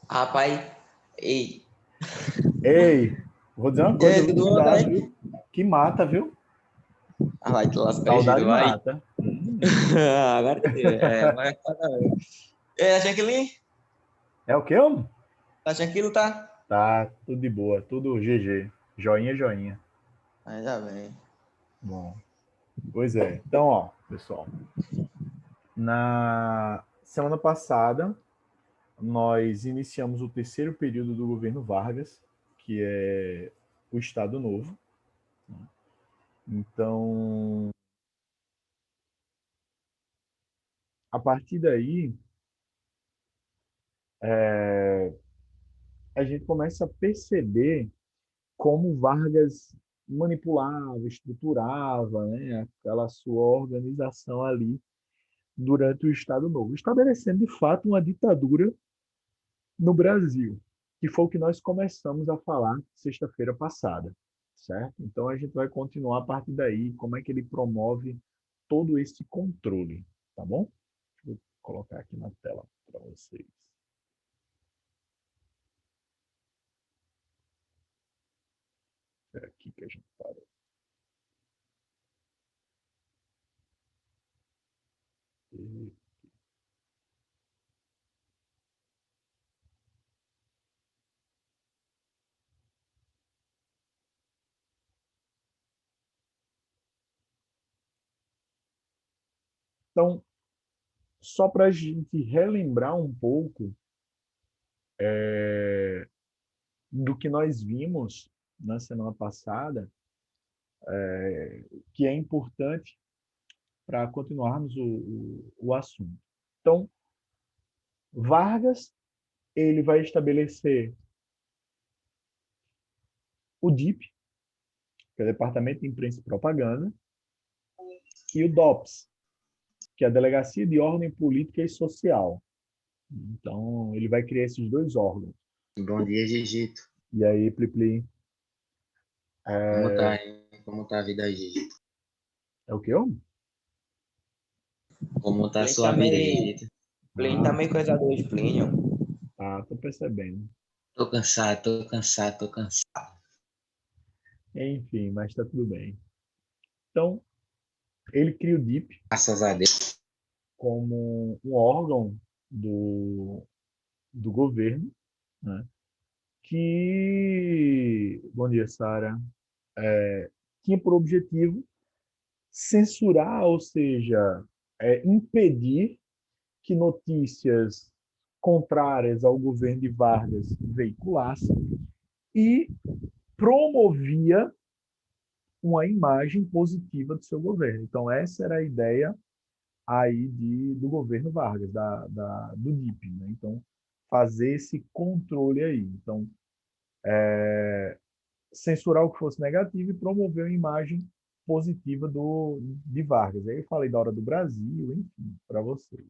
Rapaz, ei, Ei, vou dizer uma e coisa, aí, viu? tudo bom, Cuidado, né? viu? Que mata, viu? Ah, vai te lascar, Saudade Gito, vai. mata. Agora, vai cada vez. Tá tranquilinho? É o quê, homem? Tá tranquilo, tá? Tá, tudo de boa, tudo GG. Joinha, joinha. Ainda bem. Bom, pois é. Então, ó, pessoal, na semana passada nós iniciamos o terceiro período do governo Vargas, que é o Estado Novo. Então, a partir daí, a gente começa a perceber como Vargas manipulava, estruturava, né, aquela sua organização ali durante o Estado Novo, estabelecendo de fato uma ditadura no Brasil, que foi o que nós começamos a falar sexta-feira passada, certo? Então a gente vai continuar a partir daí, como é que ele promove todo esse controle, tá bom? Vou colocar aqui na tela para vocês. É aqui que a gente parou. Então, só para a gente relembrar um pouco do que nós vimos na semana passada, que é importante para continuarmos o assunto. Então, Vargas ele vai estabelecer o DIP, que é o Departamento de Imprensa e Propaganda, e o DOPS, que é a Delegacia de Ordem Política e Social. Então, ele vai criar esses dois órgãos. Bom dia, Gigito. E aí, Plipli, Como tá, hein? Como tá a vida aí, Gigito? é o quê? Como tá a Plínio sua tá vida, meio, Gigito? Plínio tá meio coisado hoje, Plínio. Tô percebendo. Tô cansado, tô cansado, tô cansado. Enfim, mas tá tudo bem. Então, ele cria o DIP Graças a Deus. como um órgão do governo, né? Que, bom dia, Sara, tinha por objetivo censurar, ou seja, impedir que notícias contrárias ao governo de Vargas veiculassem e promovia uma imagem positiva do seu governo. Então, essa era a ideia aí do governo Vargas, do DIP. Né? Então, fazer esse controle aí. Então, censurar o que fosse negativo e promover uma imagem positiva de Vargas. Aí eu falei da hora do Brasil, enfim, para vocês.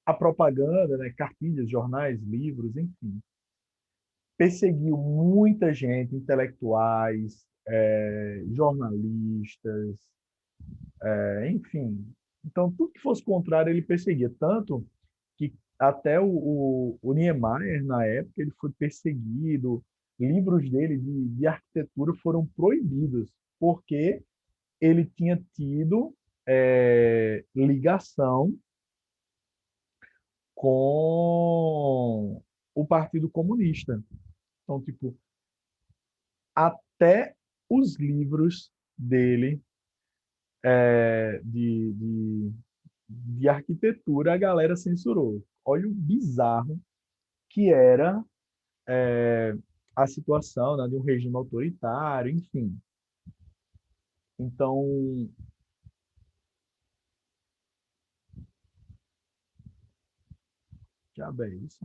A propaganda, né, cartilhas, jornais, livros, enfim, perseguiu muita gente, intelectuais, jornalistas, enfim. Então, tudo que fosse contrário, ele perseguia. Tanto que até o Niemeyer, na época, ele foi perseguido. Livros dele de arquitetura foram proibidos, porque ele tinha tido ligação com o Partido Comunista. Então, tipo, até os livros dele de arquitetura a galera censurou. Olha o bizarro que era a situação, né, de um regime autoritário, enfim. Então, já bem isso.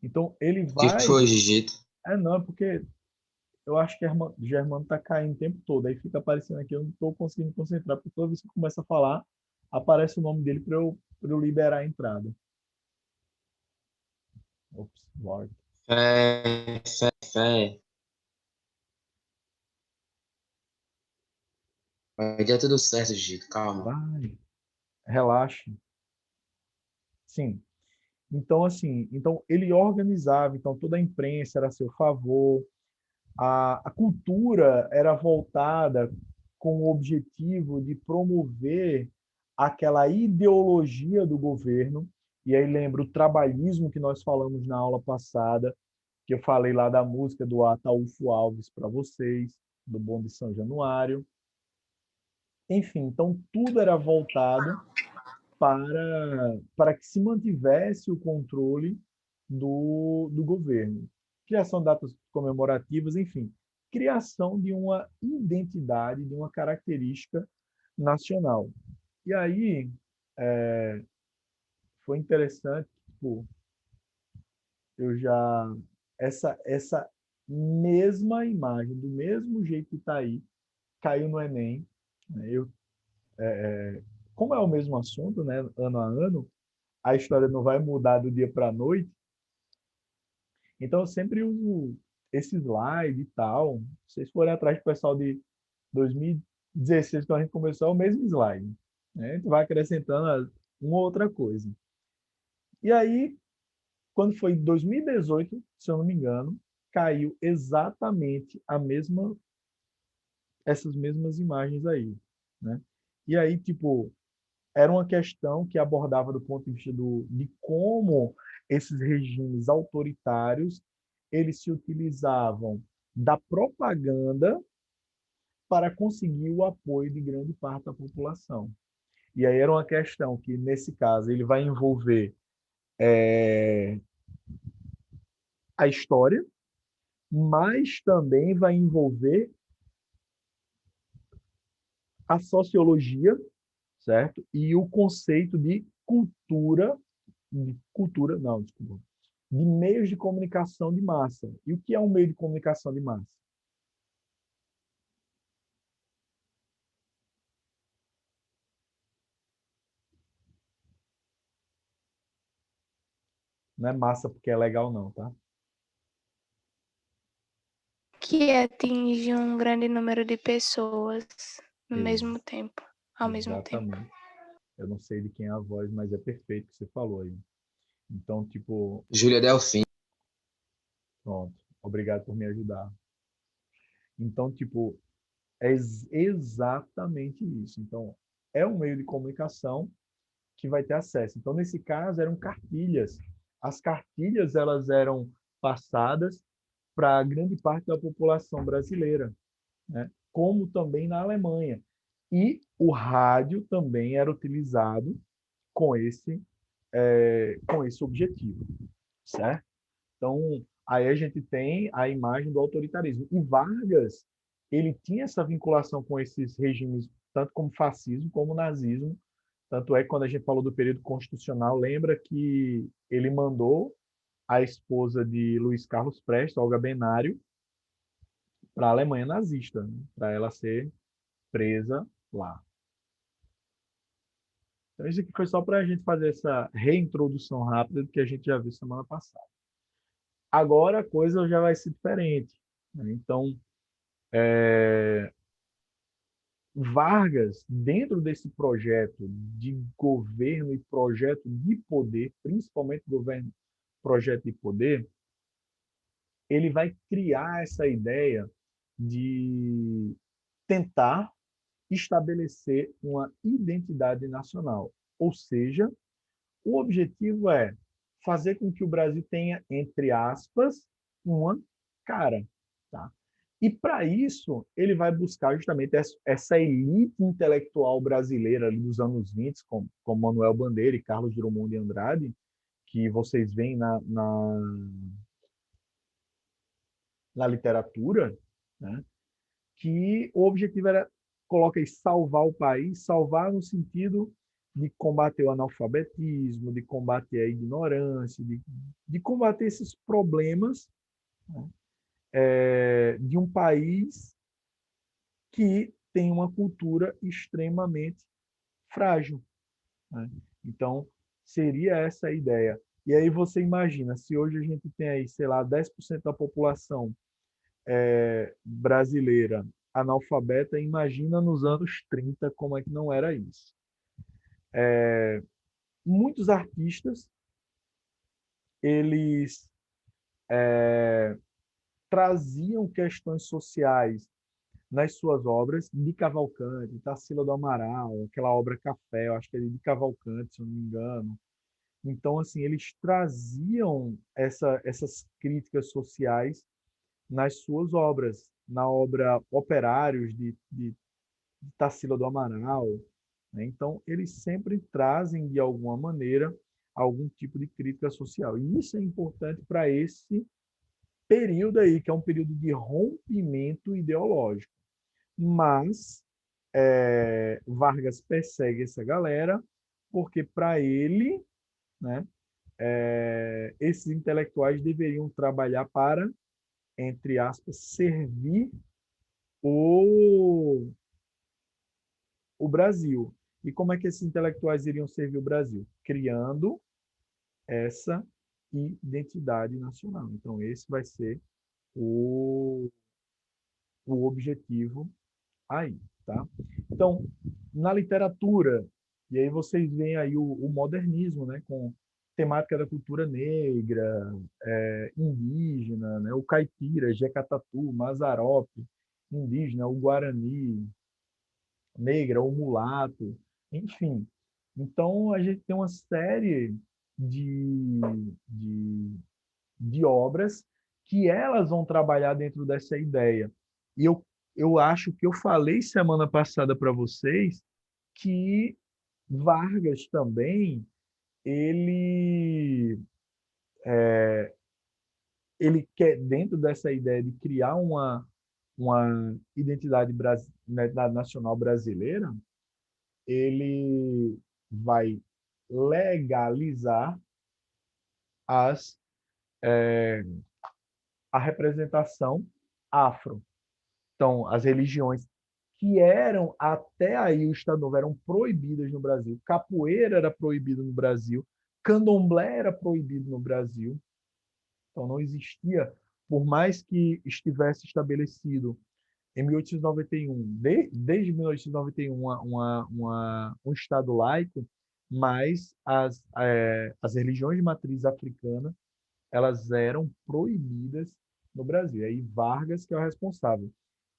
Então, ele O que vai. foi, Gigito? Não, é porque eu acho que Germano tá caindo o tempo todo. Aí fica aparecendo aqui, eu não estou conseguindo me concentrar, porque toda vez que eu começo a falar, aparece o nome dele para eu liberar a entrada. Ops, Lord. Fé, fé, fé. Vai dar tudo certo, Gigito. Calma. Vai, relaxe. Sim. Então, assim, então ele organizava, então toda a imprensa era a seu favor, a cultura era voltada com o objetivo de promover aquela ideologia do governo, e aí lembra o trabalhismo que nós falamos na aula passada, que eu falei lá da música do Ataúfo Alves para vocês, do Bonde de São Januário. Enfim, então tudo era voltado para que se mantivesse o controle do governo. Criação de datas comemorativas, enfim, criação de uma identidade, de uma característica nacional. E aí foi interessante, tipo, eu já essa mesma imagem, do mesmo jeito que está aí, caiu no Enem. Né? Como é o mesmo assunto, né, ano a ano, a história não vai mudar do dia para a noite. Então, eu sempre uso esse slide e tal. Se vocês forem atrás do pessoal de 2016, quando a gente começou, é o mesmo slide. Né? A gente vai acrescentando uma outra coisa. E aí, quando foi em 2018, se eu não me engano, caiu exatamente essas mesmas imagens aí. Né? E aí, tipo, era uma questão que abordava do ponto de vista de como esses regimes autoritários eles se utilizavam da propaganda para conseguir o apoio de grande parte da população. E aí era uma questão que, nesse caso, ele vai envolver a história, mas também vai envolver a sociologia, certo? E o conceito não, desculpa, de meios de comunicação de massa. E o que é um meio de comunicação de massa? Não é massa porque é legal, não, tá? Que atinge um grande número de pessoas no Ex mesmo tempo, ao mesmo tempo. exatamente. Eu não sei de quem é a voz, mas é perfeito o que você falou aí. Então, tipo, Júlia Delfim. pronto. Obrigado por me ajudar. Então, tipo, é exatamente isso. Então, é um meio de comunicação que vai ter acesso. Então, nesse caso, eram cartilhas. As cartilhas, elas eram passadas para grande parte da população brasileira, né? Como também na Alemanha. E o rádio também era utilizado com esse objetivo, certo? Então, aí a gente tem a imagem do autoritarismo. E Vargas, ele tinha essa vinculação com esses regimes, tanto como fascismo como nazismo. Tanto é que quando a gente falou do período constitucional, lembra que ele mandou a esposa de Luiz Carlos Prestes, Olga Benário, para a Alemanha nazista, né? Para ela ser presa lá. Então, isso aqui foi só para a gente fazer essa reintrodução rápida do que a gente já viu semana passada. Agora a coisa já vai ser diferente. Né? Então, Vargas, dentro desse projeto de governo e projeto de poder, principalmente governo, projeto de poder, ele vai criar essa ideia de tentar estabelecer uma identidade nacional. Ou seja, o objetivo é fazer com que o Brasil tenha, entre aspas, uma cara. Tá? E para isso, ele vai buscar justamente essa elite intelectual brasileira ali dos anos 20, como Manuel Bandeira e Carlos Drummond de Andrade, que vocês veem na literatura, né? Que o objetivo era, coloca aí, salvar o país, salvar no sentido de combater o analfabetismo, de combater a ignorância, de combater esses problemas, né, de um país que tem uma cultura extremamente frágil. Né? Então, seria essa a ideia. E aí você imagina, se hoje a gente tem aí, sei lá, 10% da população brasileira analfabeta, imagina nos anos 30 como é que não era isso. muitos artistas, eles traziam questões sociais nas suas obras, de Cavalcante, Tarsila do Amaral, aquela obra Café, eu acho que é de Cavalcante, se eu não me engano. Então, assim, eles traziam essas críticas sociais nas suas obras, na obra Operários, de Tarsila do Amaral, né? Então, eles sempre trazem, de alguma maneira, algum tipo de crítica social. E isso é importante para esse período aí, que é um período de rompimento ideológico. Mas Vargas persegue essa galera porque, para ele, né, esses intelectuais deveriam trabalhar para, entre aspas, servir o, o Brasil. E como é que esses intelectuais iriam servir o Brasil? Criando essa identidade nacional. Então, esse vai ser o, o objetivo aí, tá? Então, na literatura, e aí vocês veem aí o modernismo, né, com temática da cultura negra, indígena, né, o caipira, Jecatatu, Mazarope, indígena, o Guarani, negra, o mulato, enfim. Então, a gente tem uma série de, de, de obras que elas vão trabalhar dentro dessa ideia. E eu acho que eu falei semana passada para vocês que Vargas também, ele, ele quer, dentro dessa ideia de criar uma identidade nacional brasileira, ele vai legalizar as, a representação afro. Então, as religiões que eram até aí o Estado Novo eram proibidas no Brasil. Capoeira era proibido no Brasil, candomblé era proibido no Brasil. Então não existia, por mais que estivesse estabelecido em 1891, desde 1891, um Estado laico, mas as religiões de matriz africana elas eram proibidas no Brasil. E aí Vargas que é o responsável.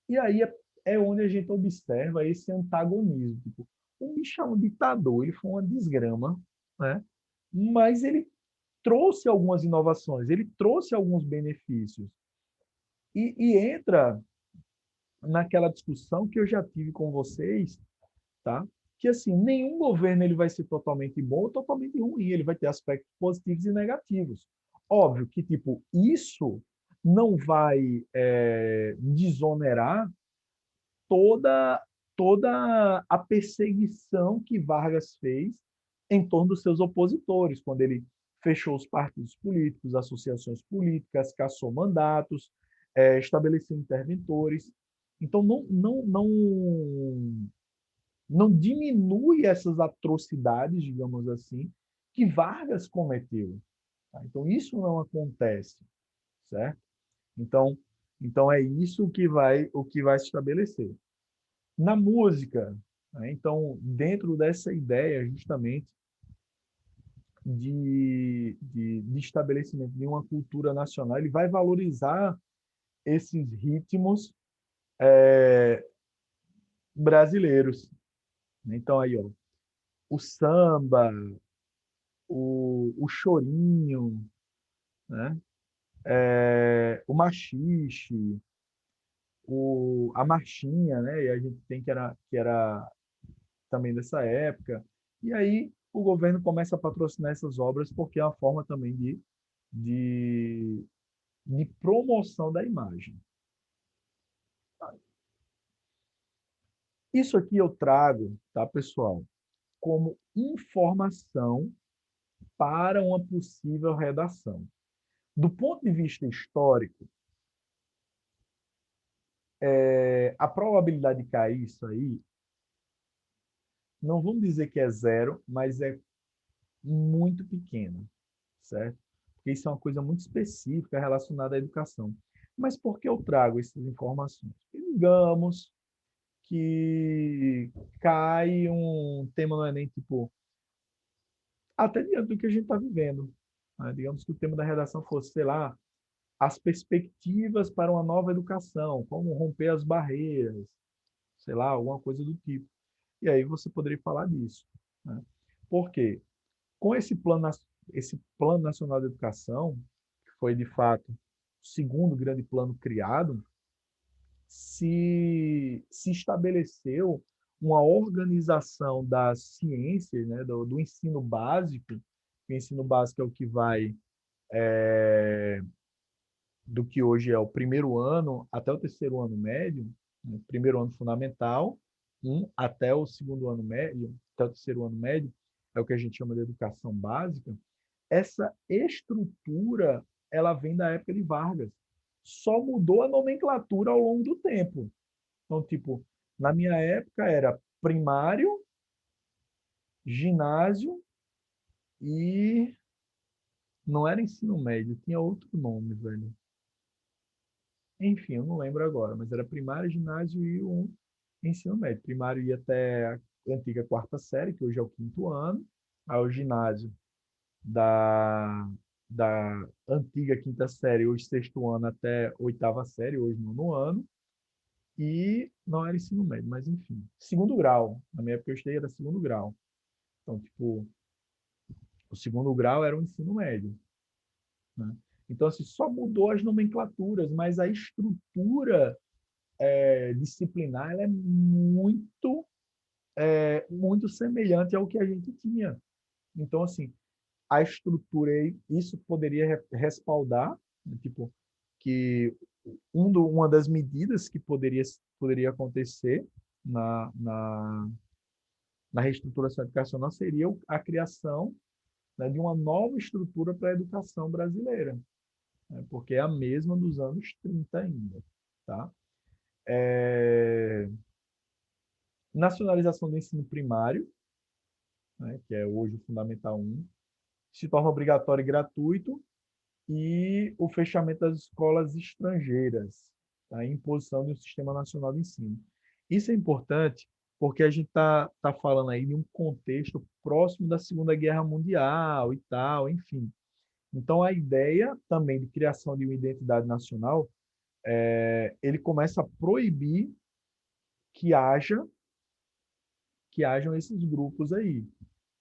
E aí é onde a gente observa esse antagonismo. Tipo, o bicho é um ditador, ele foi uma desgrama, né? Mas ele trouxe algumas inovações, ele trouxe alguns benefícios. E entra naquela discussão que eu já tive com vocês, tá? Que assim, nenhum governo ele vai ser totalmente bom ou totalmente ruim, ele vai ter aspectos positivos e negativos. Óbvio que tipo isso não vai desonerar toda toda a perseguição que Vargas fez em torno dos seus opositores, quando ele fechou os partidos políticos, associações políticas, cassou mandatos, estabeleceu interventores. Então, não diminui essas atrocidades, digamos assim, que Vargas cometeu. Tá? Então, isso não acontece, certo? Então, então é isso o que vai se estabelecer. Na música, né? Então, dentro dessa ideia justamente de estabelecimento de uma cultura nacional, ele vai valorizar esses ritmos brasileiros. Então, aí, ó, o samba, o chorinho, né? O maxixe, a marchinha, né? E a gente tem que era também dessa época. E aí o governo começa a patrocinar essas obras porque é uma forma também de, de promoção da imagem. Isso aqui eu trago, tá, pessoal, como informação para uma possível redação. Do ponto de vista histórico, a probabilidade de cair isso aí, não vamos dizer que é zero, mas é muito pequena, certo? Porque isso é uma coisa muito específica relacionada à educação. Mas por que eu trago essas informações? Digamos que cai um tema no Enem, tipo até diante do que a gente está vivendo, né? Digamos que o tema da redação fosse, sei lá, as perspectivas para uma nova educação, como romper as barreiras, sei lá, alguma coisa do tipo. E aí você poderia falar disso, né? Por quê? Com esse plano nacional de educação, que foi de fato o segundo grande plano criado, se estabeleceu uma organização das ciências, né, do ensino básico. O ensino básico é o que vai do que hoje é o primeiro ano até o terceiro ano médio, né, primeiro ano fundamental, até o segundo ano médio, até o terceiro ano médio, é o que a gente chama de educação básica. Essa estrutura, ela vem da época de Vargas. Só mudou a nomenclatura ao longo do tempo. Então, tipo, na minha época era primário, ginásio e não era ensino médio, tinha outro nome, velho. Enfim, eu não lembro agora, mas era primário, ginásio e um ensino médio. Primário ia até a antiga quarta série, que hoje é o quinto ano. Aí o ginásio da antiga quinta série, hoje sexto ano, até oitava série, hoje nono ano. E não era ensino médio, mas enfim. Segundo grau. Na minha época eu estudei era segundo grau. Então, tipo, o segundo grau era o ensino médio, né? Então, assim, só mudou as nomenclaturas, mas a estrutura disciplinar ela é muito semelhante ao que a gente tinha. Então, assim, a estrutura, isso poderia respaldar, né, tipo, que uma das medidas que poderia acontecer na reestruturação educacional seria a criação, né, de uma nova estrutura para a educação brasileira, né, porque é a mesma dos anos 30 ainda. Tá? Nacionalização do ensino primário, né, que é hoje o Fundamental 1, se torna obrigatório e gratuito, e o fechamento das escolas estrangeiras, tá? A imposição de um sistema nacional de ensino. Isso é importante porque a gente tá falando aí de um contexto próximo da Segunda Guerra Mundial e tal, enfim. Então, a ideia também de criação de uma identidade nacional, ele começa a proibir que hajam esses grupos aí,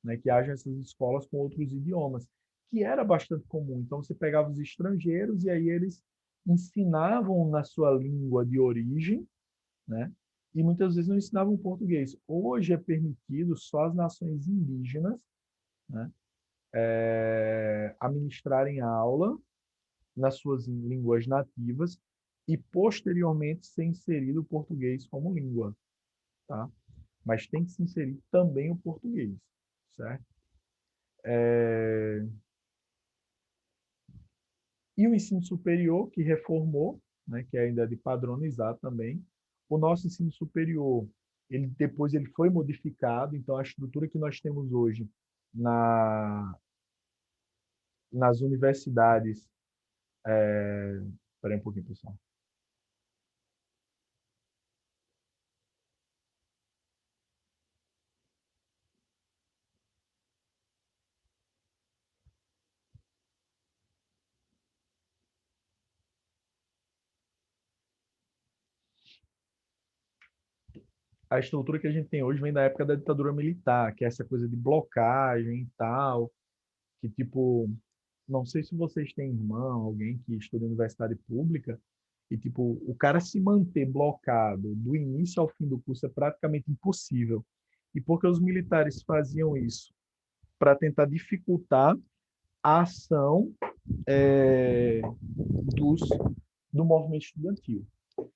né, que hajam essas escolas com outros idiomas, que era bastante comum. Então, você pegava os estrangeiros e aí eles ensinavam na sua língua de origem, né, e muitas vezes não ensinavam português. Hoje é permitido só as nações indígenas, né, administrarem aula nas suas línguas nativas e, posteriormente, ser inserido o português como língua, tá? Mas tem que se inserir também o português, certo? E o ensino superior, que reformou, né, que é ainda de padronizar também. O nosso ensino superior, depois ele foi modificado, então a estrutura que nós temos hoje na, nas universidades. Espera aí um pouquinho, pessoal. A estrutura que a gente tem hoje vem da época da ditadura militar, que é essa coisa de blocagem e tal, que tipo, não sei se vocês têm irmão, alguém que estuda em universidade pública, e tipo, o cara se manter blocado do início ao fim do curso é praticamente impossível. E porque os militares faziam isso? Para tentar dificultar a ação dos, do movimento estudantil,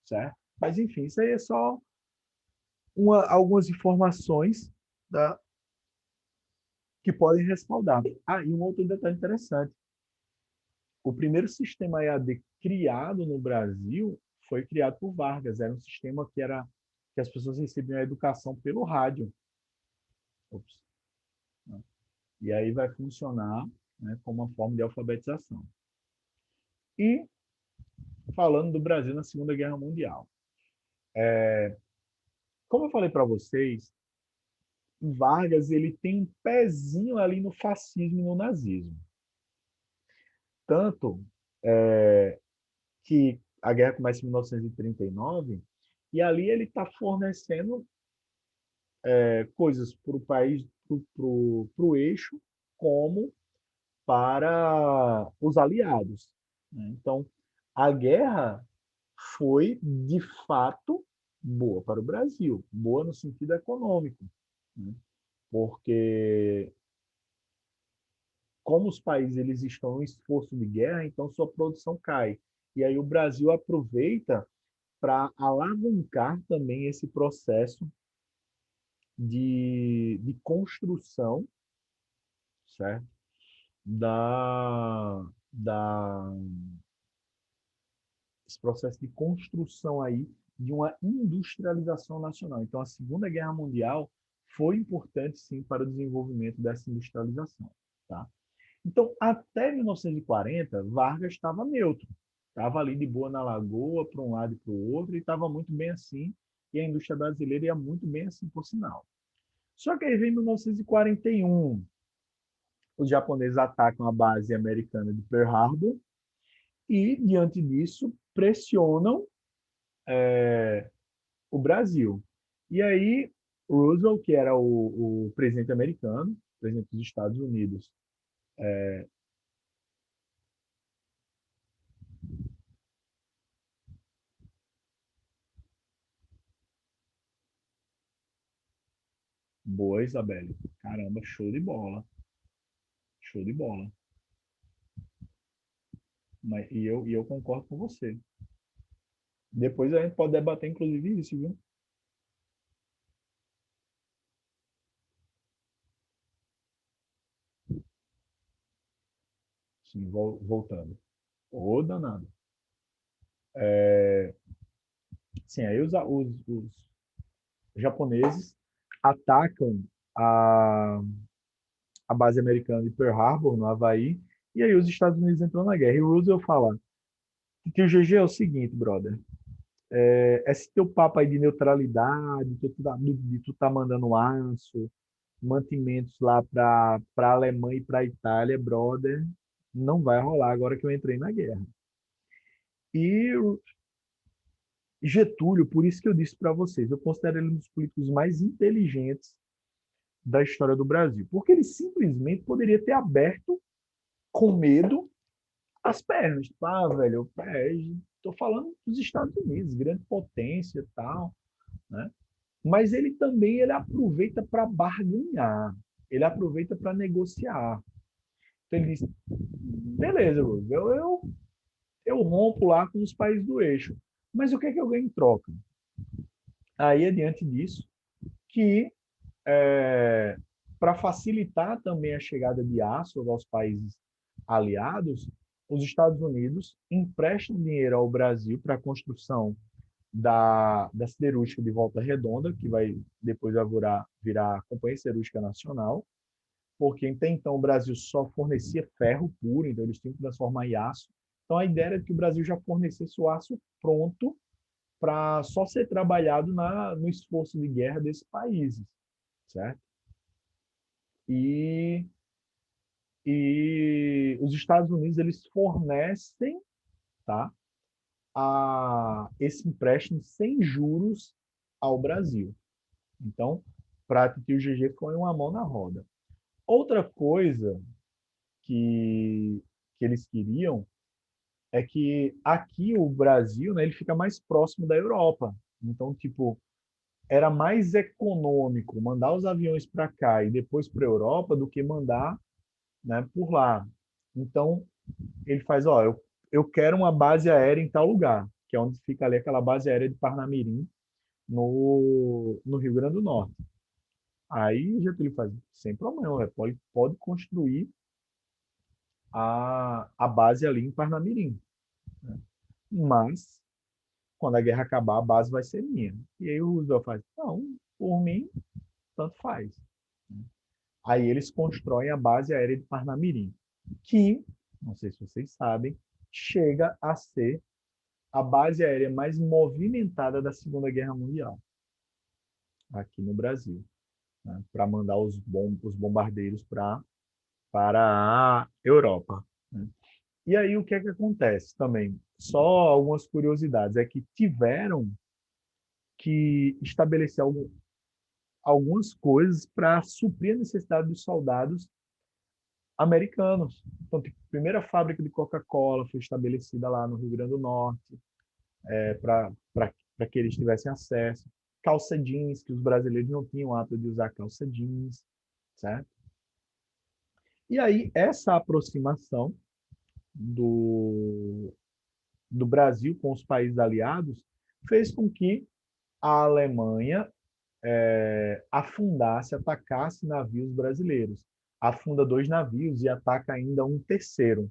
certo? Mas enfim, isso aí é só algumas informações, tá, que podem respaldar. Ah, e um outro detalhe interessante. O primeiro sistema EAD criado no Brasil foi criado por Vargas. Era um sistema que as pessoas recebiam a educação pelo rádio. Ops, né? E aí vai funcionar, né, como uma forma de alfabetização. E falando do Brasil na Segunda Guerra Mundial. Como eu falei para vocês, Vargas ele tem um pezinho ali no fascismo e no nazismo. Tanto que a guerra começa em 1939 e ali ele está fornecendo coisas para o país, para o eixo, como para os aliados, né? Então, a guerra foi, de fato, boa para o Brasil, boa no sentido econômico, né? Porque como os países eles estão em esforço de guerra, então sua produção cai. E aí o Brasil aproveita para alavancar também esse processo de construção, certo? Da esse processo de construção aí de uma industrialização nacional. Então, a Segunda Guerra Mundial foi importante, sim, para o desenvolvimento dessa industrialização, tá? Então, até 1940, Vargas estava neutro. Estava ali de boa na lagoa, para um lado e para o outro, e estava muito bem assim, e a indústria brasileira ia muito bem assim, por sinal. Só que aí vem 1941, os japoneses atacam a base americana de Pearl Harbor, e, diante disso, pressionam o Brasil. E aí, Roosevelt, que era o presidente americano, presidente dos Estados Unidos, boa, Isabelle. Caramba, show de bola. Show de bola. E eu concordo com você. Depois a gente pode debater, inclusive, isso, viu? Sim, voltando. Ô, danado. Sim, aí os japoneses atacam a, a base americana de Pearl Harbor, no Havaí, e aí os Estados Unidos entram na guerra. E o Roosevelt fala que o GG é o seguinte, brother. Esse teu papo aí de neutralidade, de tu tá mandando aço, mantimentos lá para a Alemanha e para a Itália, brother, não vai rolar agora que eu entrei na guerra. E Getúlio, por isso que eu disse para vocês, eu considero ele um dos políticos mais inteligentes da história do Brasil, porque ele simplesmente poderia ter aberto com medo as pernas. Tipo, velho, estou falando dos Estados Unidos, grande potência e tal, né? Mas ele também ele aproveita para barganhar, ele aproveita para negociar. Então ele diz, beleza, eu rompo lá com os países do eixo, mas o que é que eu ganho em troca? Aí é diante disso que, para facilitar também a chegada de aço aos países aliados, os Estados Unidos emprestam dinheiro ao Brasil para a construção da siderúrgica de Volta Redonda, que vai depois virar a Companhia Siderúrgica Nacional, porque até então o Brasil só fornecia ferro puro, então eles tinham que transformar em aço. Então a ideia era que o Brasil já fornecesse o aço pronto para só ser trabalhado no esforço de guerra desses países, certo? E, e os Estados Unidos eles fornecem, tá, esse empréstimo sem juros ao Brasil. Então, para a o GG foi uma mão na roda. Outra coisa que eles queriam é que aqui o Brasil, né, ele fica mais próximo da Europa. Então, tipo, era mais econômico mandar os aviões para cá e depois para a Europa do que mandar, né, por lá. Então, ele faz, ó, eu quero uma base aérea em tal lugar, que é onde fica ali aquela base aérea de Parnamirim, no Rio Grande do Norte. Aí Getúlio faz, sem problema, pode construir a base ali em Parnamirim, né? Mas, quando a guerra acabar, a base vai ser minha. E aí o Roosevelt faz, não, por mim, tanto faz. Aí eles constroem a base aérea de Parnamirim, que, não sei se vocês sabem, chega a ser a base aérea mais movimentada da Segunda Guerra Mundial, aqui no Brasil. né, para mandar os bombardeiros para a Europa, né? E aí o que é que acontece também? Só algumas curiosidades, é que tiveram que estabelecer algumas coisas para suprir a necessidade dos soldados americanos. Então, tipo, a primeira fábrica de Coca-Cola foi estabelecida lá no Rio Grande do Norte, para que eles tivessem acesso. Calça jeans, que os brasileiros não tinham o hábito de usar calça jeans, certo? E aí, essa aproximação do Brasil com os países aliados fez com que a Alemanha afundasse, atacasse navios brasileiros. Afunda 2 navios e ataca ainda um terceiro.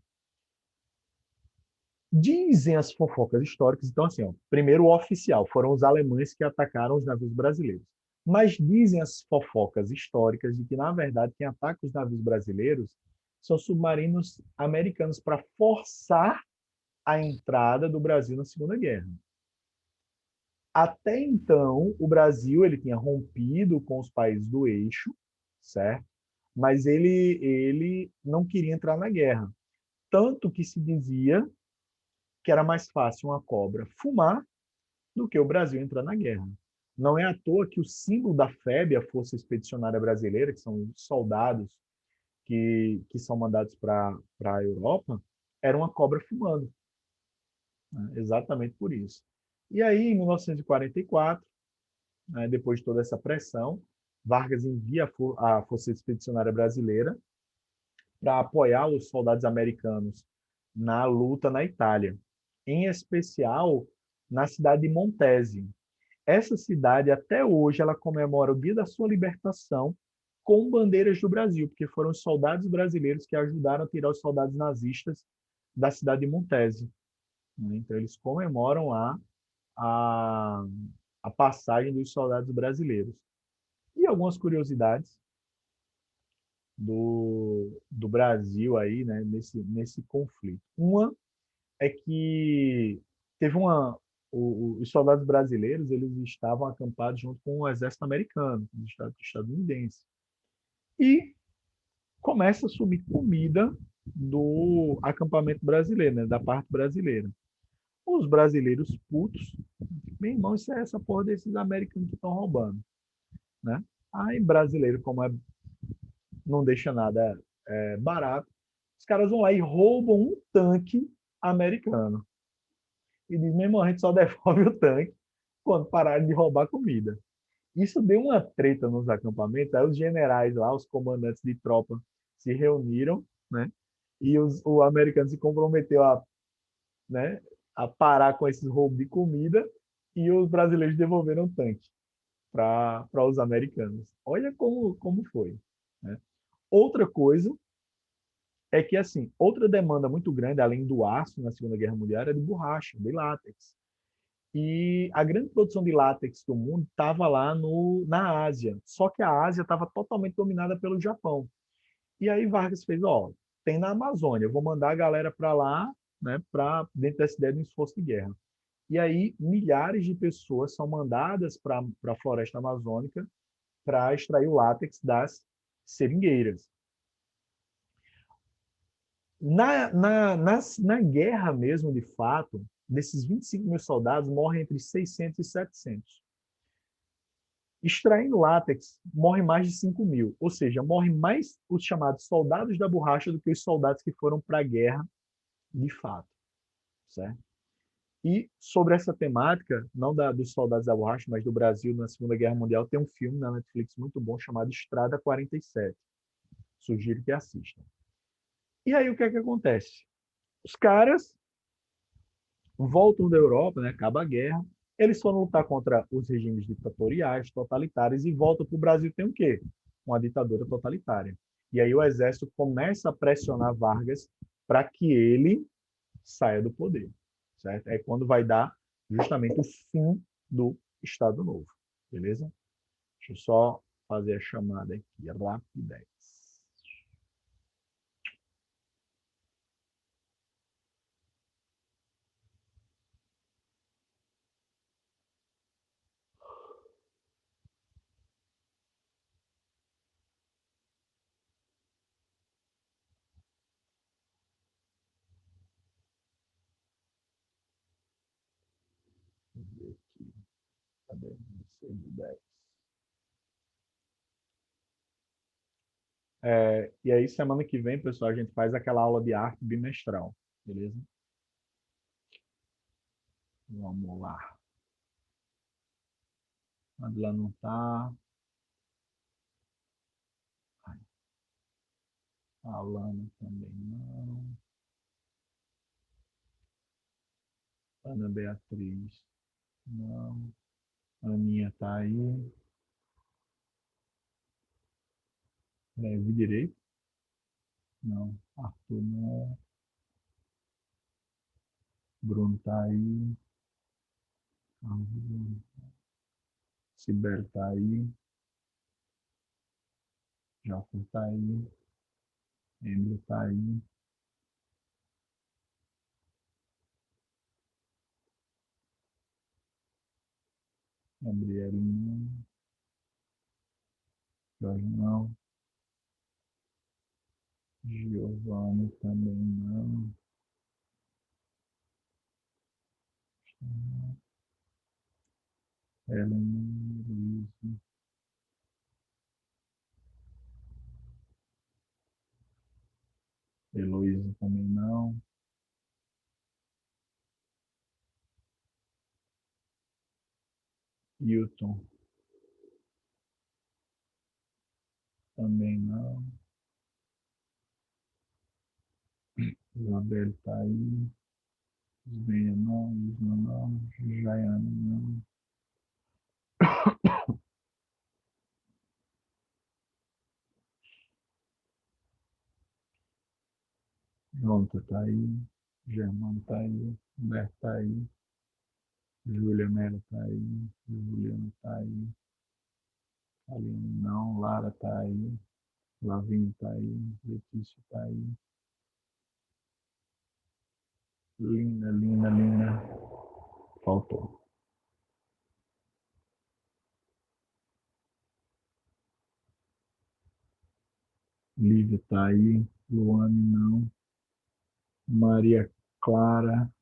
Dizem as fofocas históricas, então assim, ó, primeiro o oficial, foram os alemães que atacaram os navios brasileiros. Mas dizem as fofocas históricas de que, na verdade, quem ataca os navios brasileiros são submarinos americanos para forçar a entrada do Brasil na Segunda Guerra. Até então, o Brasil ele tinha rompido com os países do eixo, certo? Mas ele não queria entrar na guerra. Tanto que se dizia que era mais fácil uma cobra fumar do que o Brasil entrar na guerra. Não é à toa que o símbolo da FEB, a Força Expedicionária Brasileira, que são os soldados que são mandados para a Europa, era uma cobra fumando, né? Exatamente por isso. E aí, em 1944, né, depois de toda essa pressão, Vargas envia a Força Expedicionária Brasileira para apoiar os soldados americanos na luta na Itália, em especial na cidade de Montese. Essa cidade, até hoje, ela comemora o dia da sua libertação com bandeiras do Brasil, porque foram os soldados brasileiros que ajudaram a tirar os soldados nazistas da cidade de Montese. Então, eles comemoram lá a, a passagem dos soldados brasileiros. E algumas curiosidades do Brasil aí, né, nesse conflito. Uma é que teve os soldados brasileiros, eles estavam acampados junto com o exército americano, os estadunidenses. E começa a subir comida do acampamento brasileiro, né, da parte brasileira. Os brasileiros putos, meu irmão, isso é essa porra desses americanos que estão roubando, né? Aí brasileiro, como não deixa nada barato, os caras vão lá e roubam um tanque americano. E diz, meu irmão, a gente só devolve o tanque quando pararem de roubar comida. Isso deu uma treta nos acampamentos, aí os generais lá, os comandantes de tropa se reuniram, né? E o americano se comprometeu né, a parar com esses roubos de comida e os brasileiros devolveram o tanque para os americanos. Olha como foi, né? Outra coisa é que, assim, outra demanda muito grande, além do aço na Segunda Guerra Mundial, era de borracha, de látex. E a grande produção de látex do mundo estava lá na Ásia. Só que a Ásia estava totalmente dominada pelo Japão. E aí Vargas fez, ó, tem na Amazônia, eu vou mandar a galera para lá, né, dentro dessa ideia de um esforço de guerra. E aí milhares de pessoas são mandadas para a floresta amazônica para extrair o látex das seringueiras. Na guerra mesmo, de fato, desses 25 mil soldados, morrem entre 600 e 700. Extraindo látex, morrem mais de 5 mil. Ou seja, morrem mais os chamados soldados da borracha do que os soldados que foram para a guerra de fato. Certo? E sobre essa temática, não dos soldados da borracha, mas do Brasil na Segunda Guerra Mundial, tem um filme na Netflix muito bom chamado Estrada 47. Sugiro que assistam. E aí o que é que acontece? Os caras voltam da Europa, né, acaba a guerra, eles foram lutar contra os regimes ditatoriais, totalitários, e voltam para o Brasil, tem o quê? Uma ditadura totalitária. E aí o exército começa a pressionar Vargas para que ele saia do poder, certo? É quando vai dar justamente o fim do Estado Novo, beleza? Deixa eu só fazer a chamada aqui, rapidez. ver aqui. Cadê? 16 de 10. E aí, semana que vem, pessoal, a gente faz aquela aula de arte bimestral, beleza? Vamos lá. A Adila não tá. A Alana também não. Ana Beatriz, não. Aninha tá aí. Vi direito? Não. Arthur não. Bruno tá aí. Sibeli tá aí. Jaffer tá aí. Emily tá aí. Gabriele não. Jorge não. Giovanni também não. Helen, Luiz. Heloísa também não. Hilton também não. Isabel tá aí. Isbenha não. Isma não. Jaiane não. Jonathan tá aí. Germano tá aí. Humberto tá aí. Júlia Mello tá aí. Juliana tá aí. Aline não. Lara tá aí. Lavínia tá aí. Letícia tá aí. Lina, Lina, Lina. Faltou. Lívia tá aí. Luane não. Maria Clara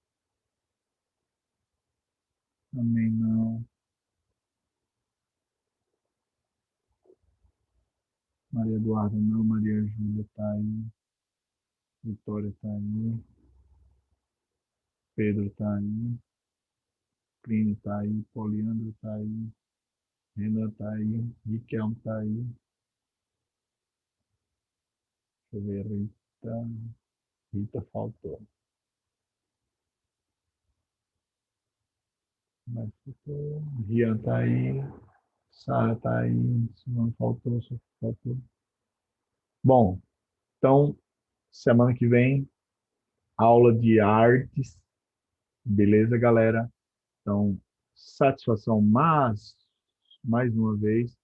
também não. Maria Eduarda não. Maria Júlia tá aí. Vitória tá aí. Pedro tá aí. Plínio tá aí. Poliandro tá aí. Renan tá aí. Riquelme tá aí. Deixa eu ver. Rita. Rita faltou. Mas faltou. Rian tá aí. Sara tá aí. Simone faltou. Só faltou. Bom, então, semana que vem, aula de artes. Beleza, galera? Então, satisfação, mas, mais uma vez,